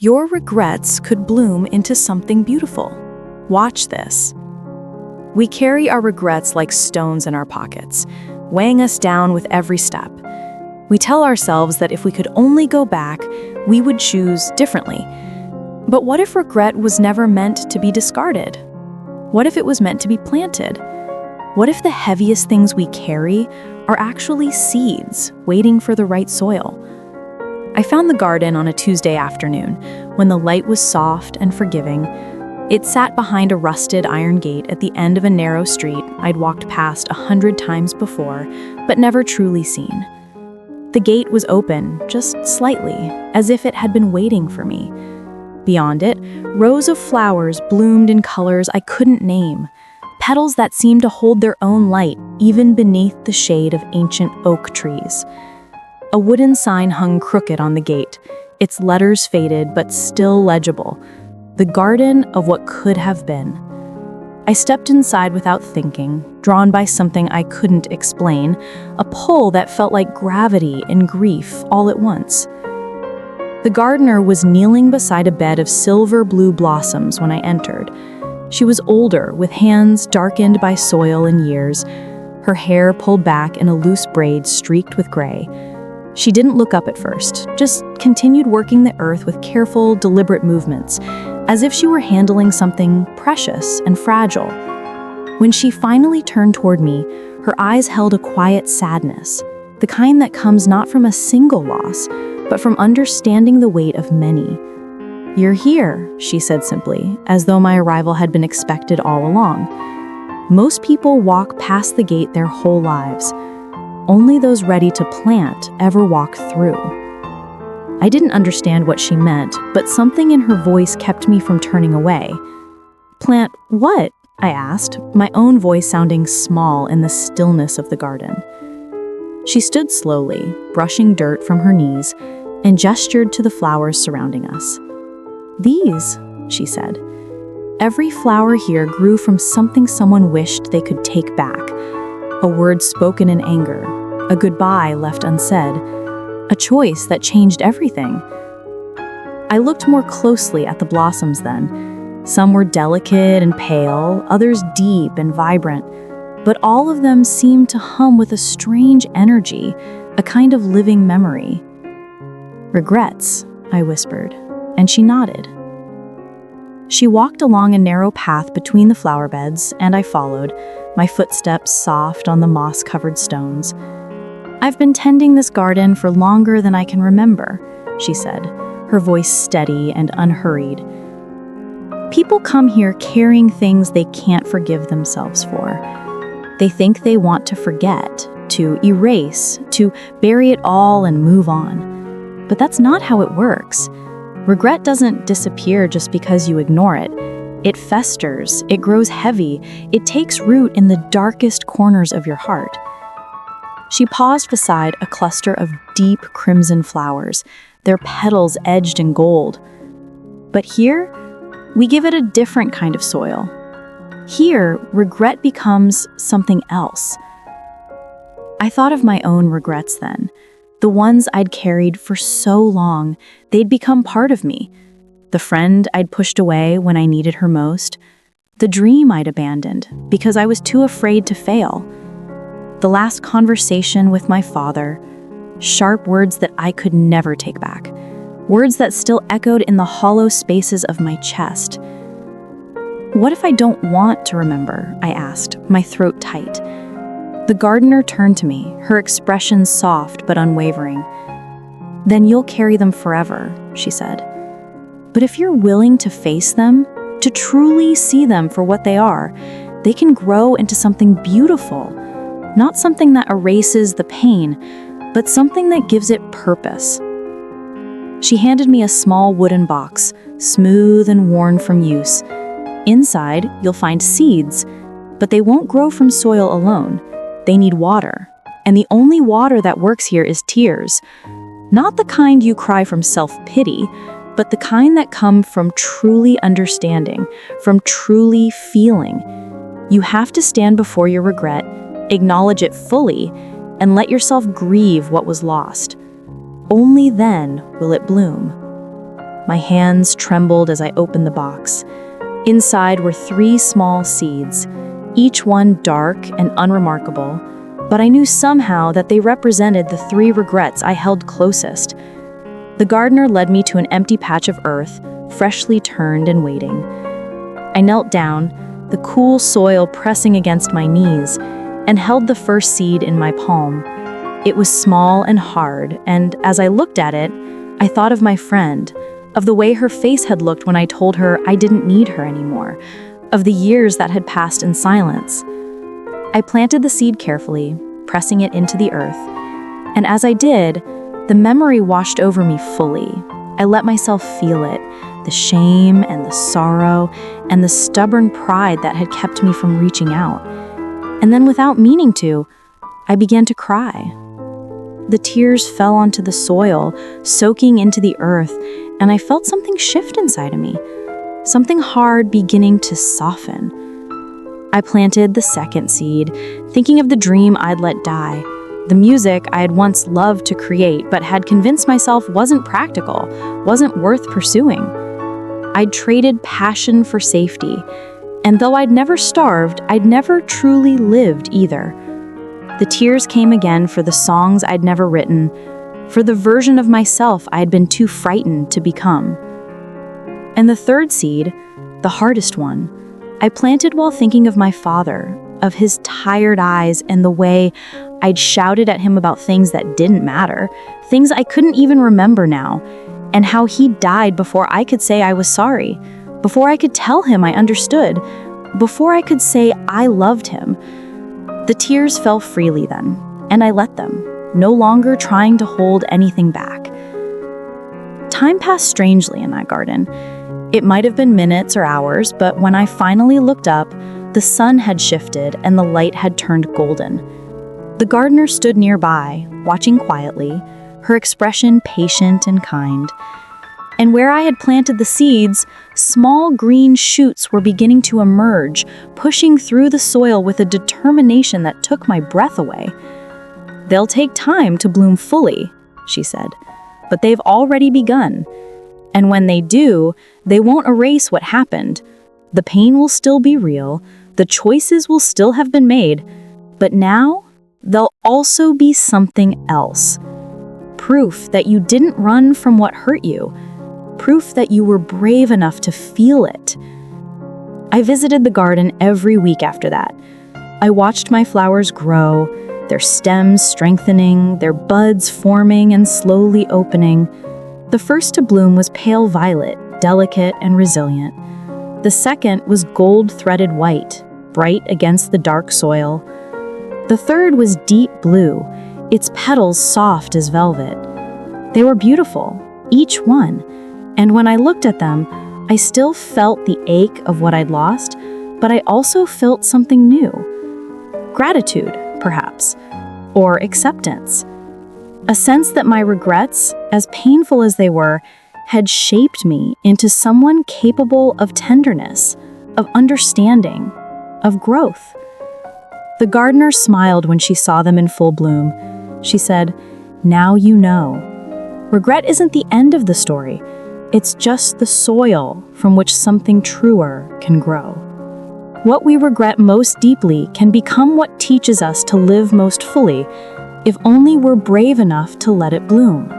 Your regrets could bloom into something beautiful. Watch this. We carry our regrets like stones in our pockets, weighing us down with every step. We tell ourselves that if we could only go back, we would choose differently. But what if regret was never meant to be discarded? What if it was meant to be planted? What if the heaviest things we carry are actually seeds waiting for the right soil? I found the garden on a Tuesday afternoon when the light was soft and forgiving. It sat behind a rusted iron gate at the end of a narrow street I'd walked past 100 times before, but never truly seen. The gate was open, just slightly, as if it had been waiting for me. Beyond it, rows of flowers bloomed in colors I couldn't name, petals that seemed to hold their own light even beneath the shade of ancient oak trees. A wooden sign hung crooked on the gate, its letters faded but still legible. The garden of what could have been. I stepped inside without thinking, drawn by something I couldn't explain, a pull that felt like gravity and grief all at once. The gardener was kneeling beside a bed of silver blue blossoms when I entered. She was older, with hands darkened by soil and years, her hair pulled back in a loose braid streaked with gray. She didn't look up at first, just continued working the earth with careful, deliberate movements, as if she were handling something precious and fragile. When she finally turned toward me, her eyes held a quiet sadness, the kind that comes not from a single loss, but from understanding the weight of many. "You're here," she said simply, as though my arrival had been expected all along. Most people walk past the gate their whole lives. Only those ready to plant ever walk through. I didn't understand what she meant, but something in her voice kept me from turning away. "Plant what?" I asked, my own voice sounding small in the stillness of the garden. She stood slowly, brushing dirt from her knees, and gestured to the flowers surrounding us. "These," she said. "Every flower here grew from something someone wished they could take back. A word spoken in anger, a goodbye left unsaid, a choice that changed everything." I looked more closely at the blossoms then. Some were delicate and pale, others deep and vibrant, but all of them seemed to hum with a strange energy, a kind of living memory. "Regrets," I whispered, and she nodded. She walked along a narrow path between the flower beds, and I followed, my footsteps soft on the moss-covered stones. "I've been tending this garden for longer than I can remember," she said, her voice steady and unhurried. "People come here carrying things they can't forgive themselves for. They think they want to forget, to erase, to bury it all and move on. But that's not how it works. Regret doesn't disappear just because you ignore it. It festers, it grows heavy, it takes root in the darkest corners of your heart." She paused beside a cluster of deep crimson flowers, their petals edged in gold. "But here, we give it a different kind of soil. Here, regret becomes something else." I thought of my own regrets then. The ones I'd carried for so long, they'd become part of me. The friend I'd pushed away when I needed her most. The dream I'd abandoned because I was too afraid to fail. The last conversation with my father. Sharp words that I could never take back. Words that still echoed in the hollow spaces of my chest. "What if I don't want to remember?" I asked, my throat tight. The gardener turned to me, her expression soft but unwavering. "Then you'll carry them forever," she said. "But if you're willing to face them, to truly see them for what they are, they can grow into something beautiful. Not something that erases the pain, but something that gives it purpose." She handed me a small wooden box, smooth and worn from use. "Inside, you'll find seeds, but they won't grow from soil alone. They need water, and the only water that works here is tears. Not the kind you cry from self-pity, but the kind that come from truly understanding, from truly feeling. You have to stand before your regret, acknowledge it fully, and let yourself grieve what was lost. Only then will it bloom." My hands trembled as I opened the box. Inside were 3 small seeds, each one dark and unremarkable, but I knew somehow that they represented the 3 regrets I held closest. The gardener led me to an empty patch of earth, freshly turned and waiting. I knelt down, the cool soil pressing against my knees, and held the first seed in my palm. It was small and hard, and as I looked at it, I thought of my friend, of the way her face had looked when I told her I didn't need her anymore, of the years that had passed in silence. I planted the seed carefully, pressing it into the earth, and as I did, the memory washed over me fully. I let myself feel it, the shame and the sorrow and the stubborn pride that had kept me from reaching out. And then without meaning to, I began to cry. The tears fell onto the soil, soaking into the earth, and I felt something shift inside of me, something hard beginning to soften. I planted the second seed, thinking of the dream I'd let die, the music I had once loved to create but had convinced myself wasn't practical, wasn't worth pursuing. I'd traded passion for safety, and though I'd never starved, I'd never truly lived either. The tears came again for the songs I'd never written, for the version of myself I'd been too frightened to become. And the third seed, the hardest one, I planted while thinking of my father, of his tired eyes and the way I'd shouted at him about things that didn't matter, things I couldn't even remember now, and how he died before I could say I was sorry, before I could tell him I understood, before I could say I loved him. The tears fell freely then, and I let them, no longer trying to hold anything back. Time passed strangely in that garden. It might have been minutes or hours, but when I finally looked up, the sun had shifted and the light had turned golden. The gardener stood nearby, watching quietly, her expression patient and kind. And where I had planted the seeds, small green shoots were beginning to emerge, pushing through the soil with a determination that took my breath away. "They'll take time to bloom fully," she said, "but they've already begun. And when they do, they won't erase what happened. The pain will still be real, the choices will still have been made, but now they'll also be something else. Proof that you didn't run from what hurt you. Proof that you were brave enough to feel it." I visited the garden every week after that. I watched my flowers grow, their stems strengthening, their buds forming and slowly opening. The first to bloom was pale violet, delicate and resilient. The second was gold-threaded white, bright against the dark soil. The third was deep blue, its petals soft as velvet. They were beautiful, each one, and when I looked at them, I still felt the ache of what I'd lost, but I also felt something new. Gratitude, perhaps, or acceptance. A sense that my regrets, as painful as they were, had shaped me into someone capable of tenderness, of understanding, of growth. The gardener smiled when she saw them in full bloom. She said, "Now you know. Regret isn't the end of the story. It's just the soil from which something truer can grow." What we regret most deeply can become what teaches us to live most fully, if only we're brave enough to let it bloom.